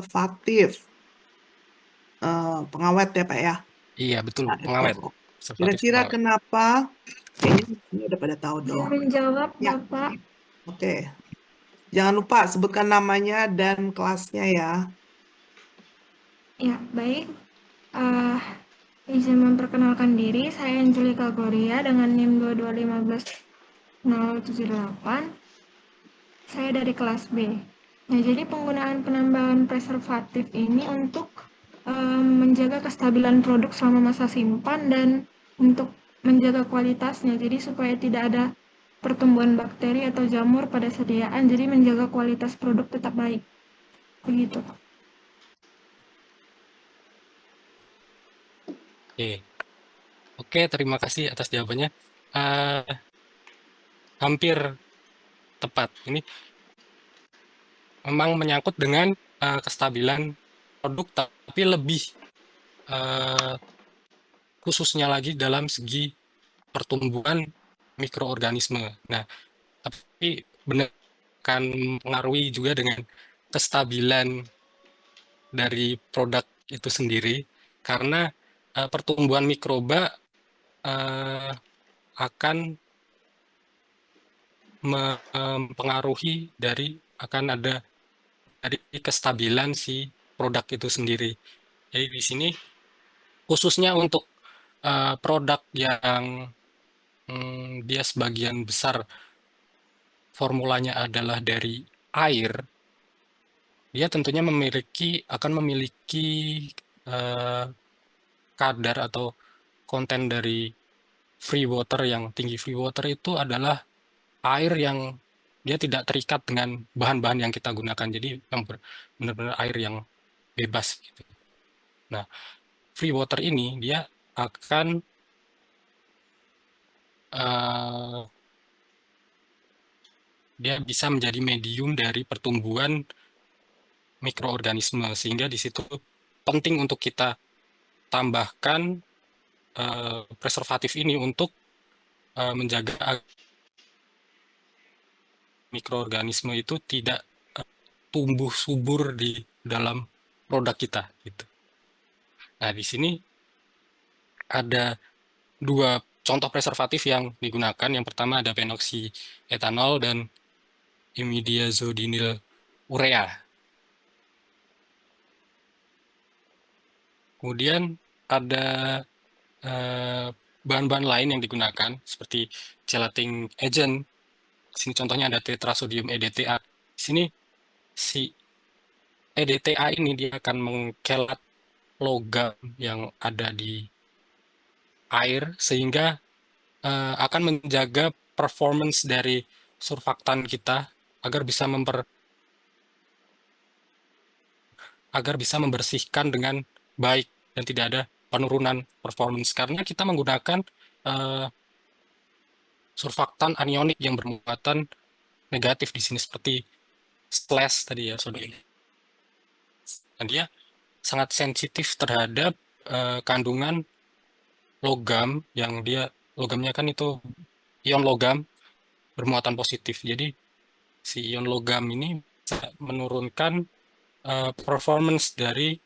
preservatif pengawet ya Pak ya. Iya, betul, Nah, itu. pengawet. Preservatif Kira-kira pengawet. kenapa? Kayaknya ini udah pada tahu Bisa dong. menjawab, Ya, Bapak? oke. Jangan lupa sebutkan namanya dan kelasnya ya. Ya, baik. Eh, izin memperkenalkan diri, saya Angelika Gloria dengan NIM 2215078. Saya dari kelas B. Nah, jadi penggunaan penambahan preservatif ini untuk menjaga kestabilan produk selama masa simpan dan untuk menjaga kualitasnya. Jadi supaya tidak ada pertumbuhan bakteri atau jamur pada sediaan, jadi menjaga kualitas produk tetap baik. Begitu, Pak. Oke. Oke, terima kasih atas jawabannya. Eh, hampir tepat. Ini memang menyangkut dengan kestabilan produk, tapi lebih eh, khususnya lagi dalam segi pertumbuhan mikroorganisme. Nah, tapi benar akan mengaruhi juga dengan kestabilan dari produk itu sendiri, karena pertumbuhan mikroba eh, akan mempengaruhi dari akan ada dari kestabilan si produk itu sendiri. Jadi di sini khususnya untuk produk yang dia sebagian besar formulanya adalah dari air, dia tentunya akan memiliki eh, kadar atau konten dari free water yang tinggi. Free water itu adalah air yang dia tidak terikat dengan bahan-bahan yang kita gunakan. Jadi yang benar-benar air yang bebas gitu. Nah, free water ini dia akan eh, dia bisa menjadi medium dari pertumbuhan mikroorganisme, sehingga di situ penting untuk kita tambahkan preservatif ini untuk menjaga mikroorganisme itu tidak tumbuh subur di dalam produk kita gitu. Nah, di sini ada dua contoh preservatif yang digunakan. Yang pertama ada penoksietanol dan imidiazodinil urea. Kemudian ada bahan-bahan lain yang digunakan seperti gelatin agent. Di sini contohnya ada tetrasodium EDTA. Di sini si EDTA ini dia akan mengkelat logam yang ada di air sehingga akan menjaga performance dari surfaktan kita agar bisa agar bisa membersihkan dengan baik dan tidak ada penurunan performance, karena kita menggunakan uh, surfaktan anionik yang bermuatan negatif di sini seperti slash tadi ya saudara. Dan dia sangat sensitif terhadap kandungan logam yang logamnya kan itu ion logam bermuatan positif. Jadi si ion logam ini bisa menurunkan performance dari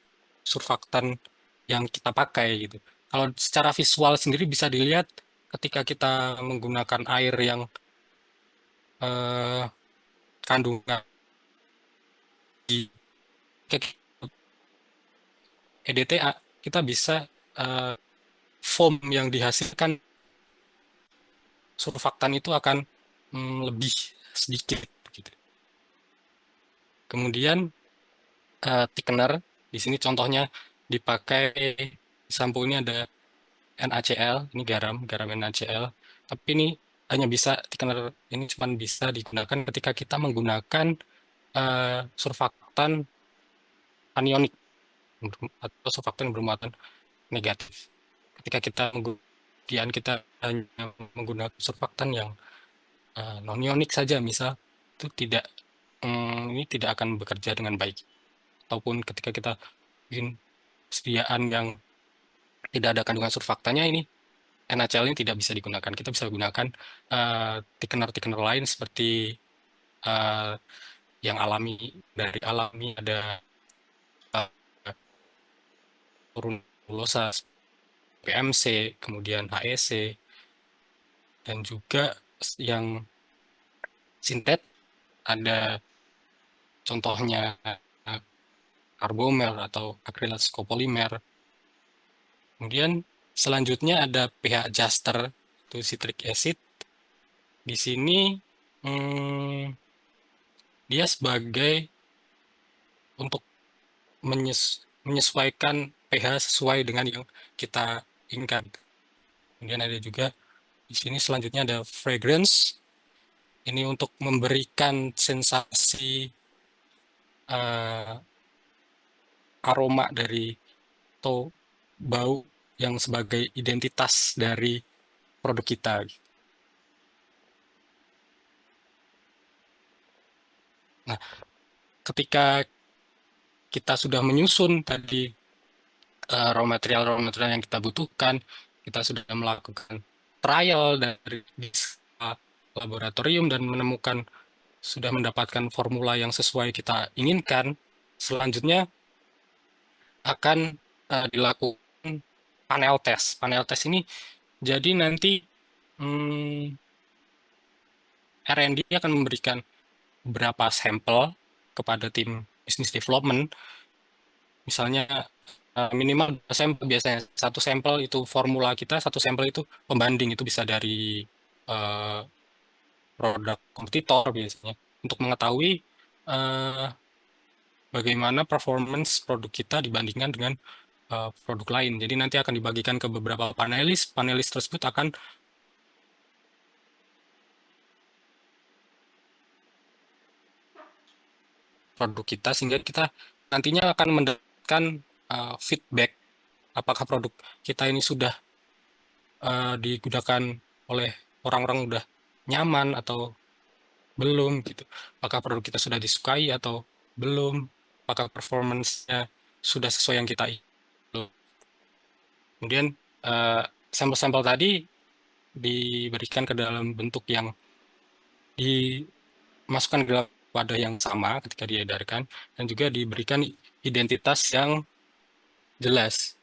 surfaktan yang kita pakai gitu. Kalau secara visual sendiri bisa dilihat ketika kita menggunakan air yang kandungan di EDTA, kita bisa foam yang dihasilkan surfaktan itu akan lebih sedikit gitu. Kemudian thickener di sini contohnya dipakai sampo ini ada NaCl, ini garam NaCl. Tapi ini hanya bisa thickener ini cuma bisa digunakan ketika kita menggunakan surfaktan anionik atau surfaktan bermuatan negatif. Ketika kita hanya menggunakan surfaktan yang non-ionik saja, misal itu ini tidak akan bekerja dengan baik. Ataupun ketika kita bikin sediaan yang tidak ada kandungan surfaktannya, ini NaCl ini tidak bisa digunakan. Kita bisa gunakan thickener lain seperti yang alami, dari alami ada sporonulosa, PMC, kemudian HEC, dan juga yang sintet ada contohnya karbomer atau akrilat scopolymer. Kemudian selanjutnya ada pH adjuster, itu citric acid. Di sini dia sebagai untuk menyesuaikan pH sesuai dengan yang kita inginkan. Kemudian ada juga di sini selanjutnya ada fragrance. Ini untuk memberikan sensasi aroma dari atau bau yang sebagai identitas dari produk kita. Nah, ketika kita sudah menyusun tadi raw material yang kita butuhkan, kita sudah melakukan trial dari laboratorium dan sudah mendapatkan formula yang sesuai kita inginkan. Selanjutnya akan dilakukan panel test. Panel test ini jadi nanti R&D akan memberikan beberapa sampel kepada tim business development. Misalnya minimal sampel, biasanya satu sampel itu formula kita, satu sampel itu pembanding, itu bisa dari produk kompetitor biasanya, untuk mengetahui bagaimana performance produk kita dibandingkan dengan produk lain. Jadi nanti akan dibagikan ke beberapa panelis. Panelis tersebut akan produk kita, sehingga kita nantinya akan mendapatkan feedback apakah produk kita ini sudah digunakan oleh orang-orang udah nyaman atau belum gitu. Apakah produk kita sudah disukai atau belum? Apakah performance-nya sudah sesuai yang kita inginkan? Kemudian sampel-sampel tadi diberikan ke dalam bentuk yang dimasukkan ke dalam wadah yang sama ketika diedarkan, dan juga diberikan identitas yang jelas.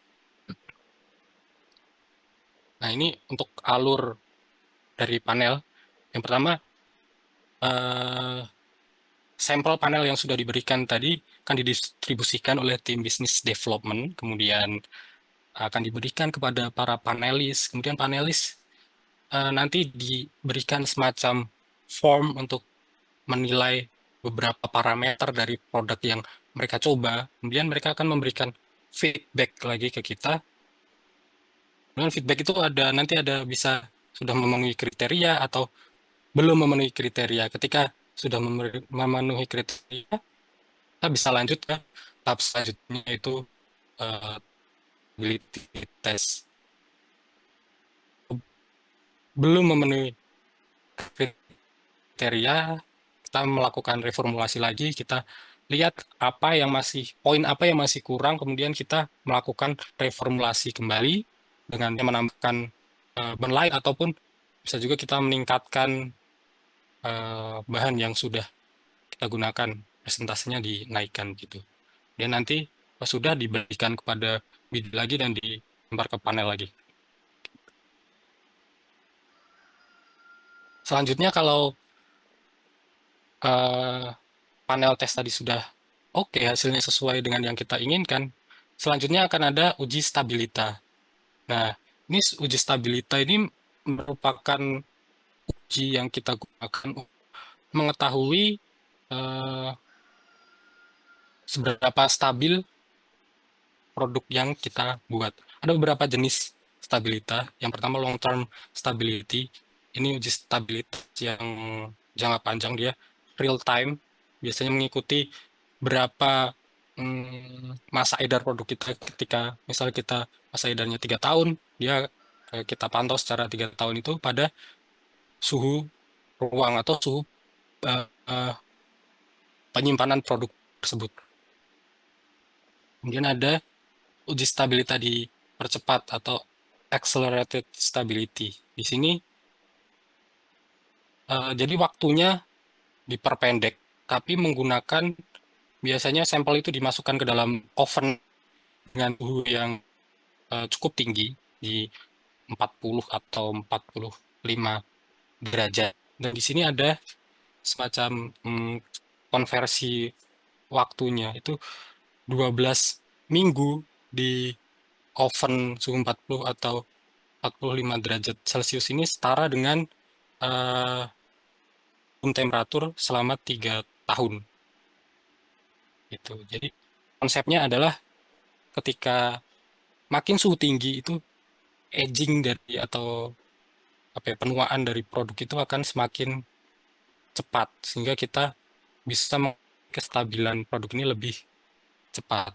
Nah, ini untuk alur dari panel. Yang pertama, sampel panel yang sudah diberikan tadi akan didistribusikan oleh tim business development, kemudian akan diberikan kepada para panelis. Kemudian panelis nanti diberikan semacam form untuk menilai beberapa parameter dari produk yang mereka coba. Kemudian mereka akan memberikan feedback lagi ke kita. Kemudian feedback itu nanti ada bisa sudah memenuhi kriteria atau belum memenuhi kriteria. Ketika sudah memenuhi kriteria, kita bisa lanjut ke tahap selanjutnya, itu ability test. Belum memenuhi kriteria, kita melakukan reformulasi lagi, kita lihat poin apa yang masih kurang, kemudian kita melakukan reformulasi kembali dengan menambahkan bahan lain, ataupun bisa juga kita meningkatkan bahan yang sudah kita gunakan, presentasinya dinaikkan gitu. Dan nanti sudah diberikan kepada bid lagi dan dilempar ke panel lagi. Selanjutnya, kalau panel tes tadi sudah oke, hasilnya sesuai dengan yang kita inginkan, selanjutnya akan ada uji stabilitas. Nah, ini uji stabilitas ini merupakan uji yang kita gunakan untuk mengetahui seberapa stabil produk yang kita buat. Ada beberapa jenis stabilitas. Yang pertama long term stability. Ini uji stabilitas yang jangka panjang, dia real time. Biasanya mengikuti berapa masa edar produk kita. Ketika misalnya kita masa edarnya 3 tahun, dia kita pantau secara 3 tahun itu pada suhu ruang atau suhu penyimpanan produk tersebut. Kemudian ada uji stabilitas dipercepat atau accelerated stability. Di sini jadi waktunya diperpendek, tapi menggunakan biasanya sampel itu dimasukkan ke dalam oven dengan suhu yang cukup tinggi di 40 atau 45 derajat. Dan di sini ada semacam konversi waktunya itu 12 minggu di oven suhu 40 atau 45 derajat Celcius ini setara dengan temperatur selama 3 tahun. Gitu. Jadi konsepnya adalah ketika makin suhu tinggi itu aging dari atau penuaan dari produk itu akan semakin cepat sehingga kita bisa kestabilan produk ini lebih cepat.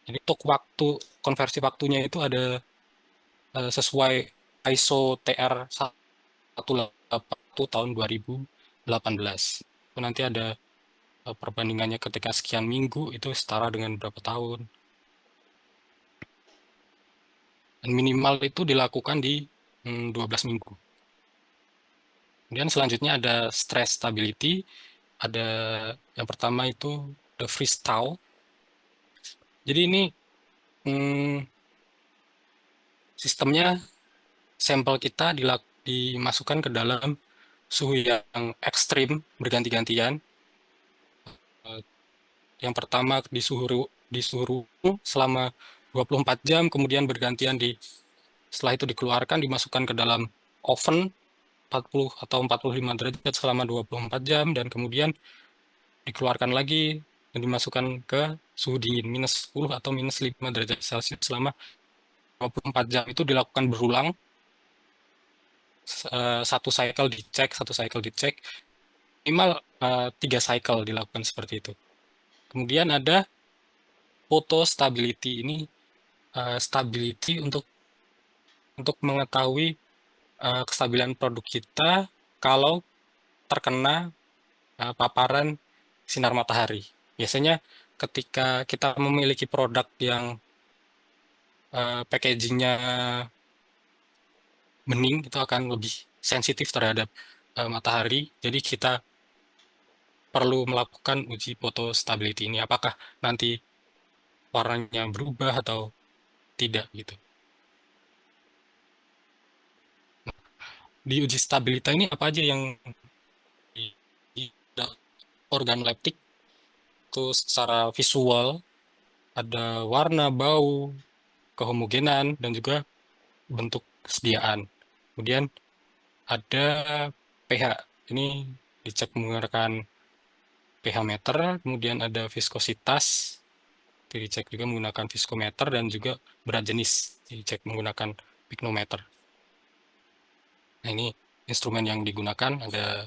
Jadi untuk konversi waktunya itu ada sesuai ISO TR 181 tahun 2018. Itu nanti ada perbandingannya ketika sekian minggu itu setara dengan berapa tahun. Dan minimal itu dilakukan di 12 minggu. Kemudian selanjutnya ada stress stability. Ada yang pertama itu the freeze thaw. Jadi ini sistemnya sampel kita dimasukkan ke dalam suhu yang ekstrim berganti-gantian. Yang pertama di suhu selama 24 jam, kemudian bergantian setelah itu dikeluarkan, dimasukkan ke dalam oven 40 atau 45 derajat selama 24 jam, dan kemudian dikeluarkan lagi dan dimasukkan ke suhu dingin minus 10 atau minus 5 derajat Celcius selama 24 jam. Itu dilakukan berulang, satu cycle dicek, minimal 3 cycle dilakukan seperti itu. Kemudian ada photo stability. Ini stability untuk mengetahui kestabilan produk kita kalau terkena paparan sinar matahari. Biasanya ketika kita memiliki produk yang packagingnya bening, itu akan lebih sensitif terhadap matahari. Jadi kita perlu melakukan uji photo stability ini. Apakah nanti warnanya berubah atau tidak gitu. Di uji stabilitas ini apa aja yang organoleptik itu secara visual, ada warna, bau, kehomogenan, dan juga bentuk kesediaan. Kemudian ada pH, ini dicek menggunakan pH meter, kemudian ada viskositas, dicek juga menggunakan viskometer, dan juga berat jenis, dicek menggunakan piknometer. Nah, ini instrumen yang digunakan, ada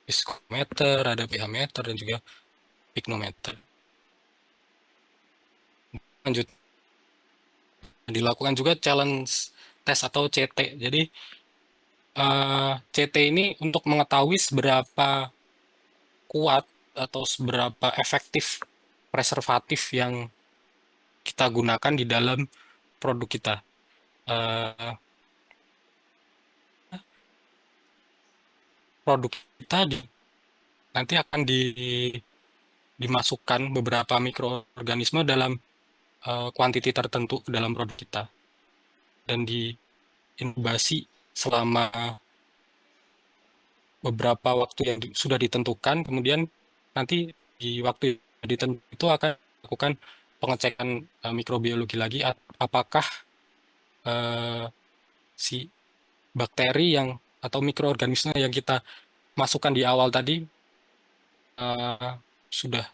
viskometer, ada pH meter, dan juga piknometer. Lanjut, dilakukan juga challenge test atau CT. Jadi CT ini untuk mengetahui seberapa kuat atau seberapa efektif preservatif yang kita gunakan di dalam produk kita. Produk kita nanti akan dimasukkan beberapa mikroorganisme dalam kuantiti tertentu ke dalam produk kita dan diinkubasi selama beberapa waktu yang sudah ditentukan. Kemudian nanti di waktu ditentu itu akan lakukan pengecekan mikrobiologi lagi, apakah si bakteri atau mikroorganisme yang kita masukkan di awal tadi sudah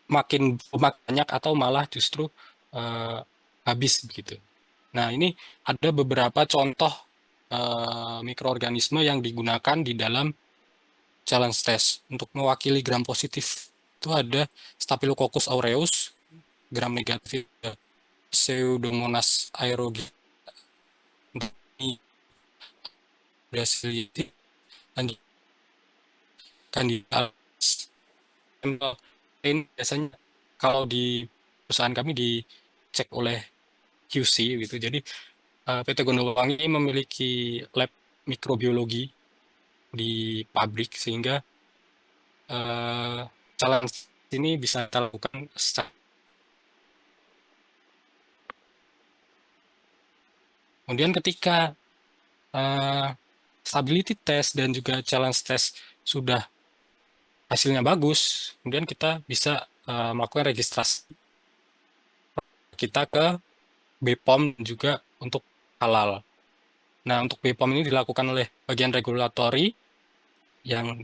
makin banyak atau malah justru habis begitu. Nah, ini ada beberapa contoh mikroorganisme yang digunakan di dalam challenge test. Untuk mewakili gram positif itu ada Staphylococcus aureus, gram negatif Pseudomonas aeruginosa, Brasiliti, dan Candida. Ini biasanya kalau di perusahaan kami dicek oleh QC gitu. Jadi PT Gondowangi memiliki lab mikrobiologi di pabrik sehingga challenge ini bisa kita lakukan Kemudian ketika stability test dan juga challenge test sudah hasilnya bagus, kemudian kita bisa melakukan registrasi kita ke BPOM juga untuk halal. Nah, untuk BPOM ini dilakukan oleh bagian regulatori yang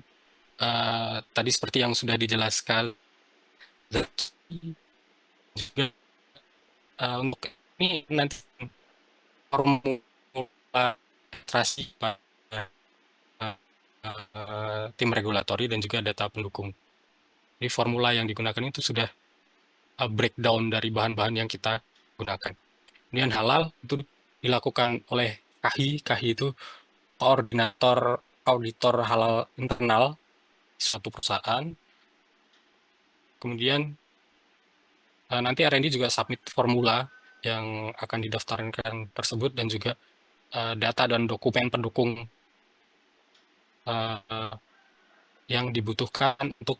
tadi seperti yang sudah dijelaskan. Dan juga untuk ini nanti formula registrasi tim regulatori dan juga data pendukung. Jadi formula yang digunakan itu sudah breakdown dari bahan-bahan yang kita gunakan. Kemudian halal itu dilakukan oleh KAHI. KAHI itu koordinator auditor halal internal suatu perusahaan. Kemudian nanti R&D juga submit formula yang akan didaftarkan tersebut dan juga data dan dokumen pendukung yang dibutuhkan untuk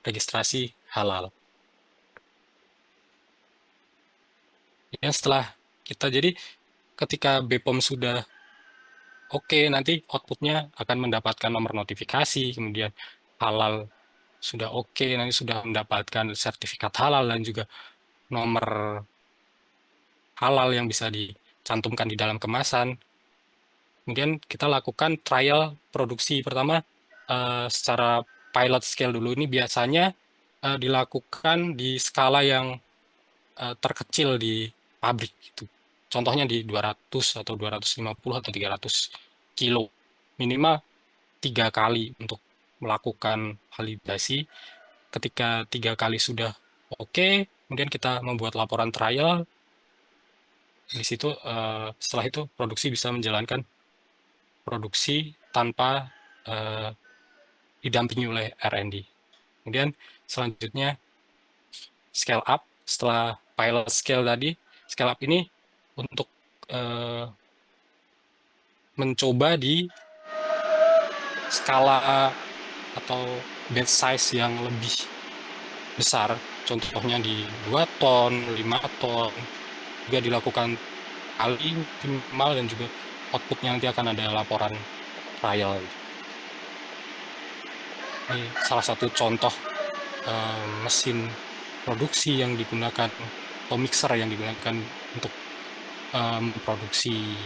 registrasi halal. Ya, setelah kita jadi ketika BPOM sudah oke, nanti outputnya akan mendapatkan nomor notifikasi, kemudian halal sudah oke, nanti sudah mendapatkan sertifikat halal dan juga nomor halal yang bisa dicantumkan di dalam kemasan. Kemudian kita lakukan trial produksi pertama secara pilot scale dulu. Ini biasanya dilakukan di skala yang terkecil di pabrik gitu. Contohnya di 200 atau 250 atau 300 kilo. Minimal 3 kali untuk melakukan validasi. Ketika 3 kali sudah oke, kemudian kita membuat laporan trial. Di situ setelah itu produksi bisa menjalankan produksi tanpa didampingi oleh R&D. Kemudian selanjutnya scale up. Setelah pilot scale tadi, scale up ini untuk mencoba di skala atau batch size yang lebih besar, contohnya di 2 ton, 5 ton, juga dilakukan kali minimal dan juga outputnya nanti akan ada laporan trial. Ini salah satu contoh mesin produksi yang digunakan atau mixer yang digunakan untuk memproduksi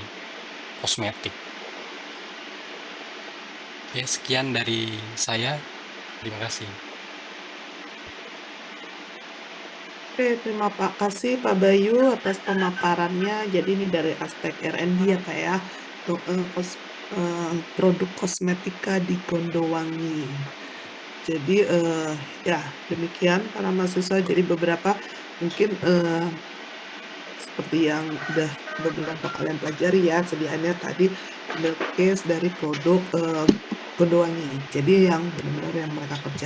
kosmetik. Ya, sekian dari saya. Terima kasih. Oke, terima kasih Pak Bayu atas pemaparannya. Jadi ini dari aspek R&D ya Pak ya, untuk produk kosmetika di Gondowangi. Jadi ya demikian para mahasiswa. Jadi beberapa mungkin seperti yang udah beberapa kalian pelajari ya, sediaannya tadi ambil case dari produk Gondowangi. Jadi yang benar-benar yang mereka kerjakan.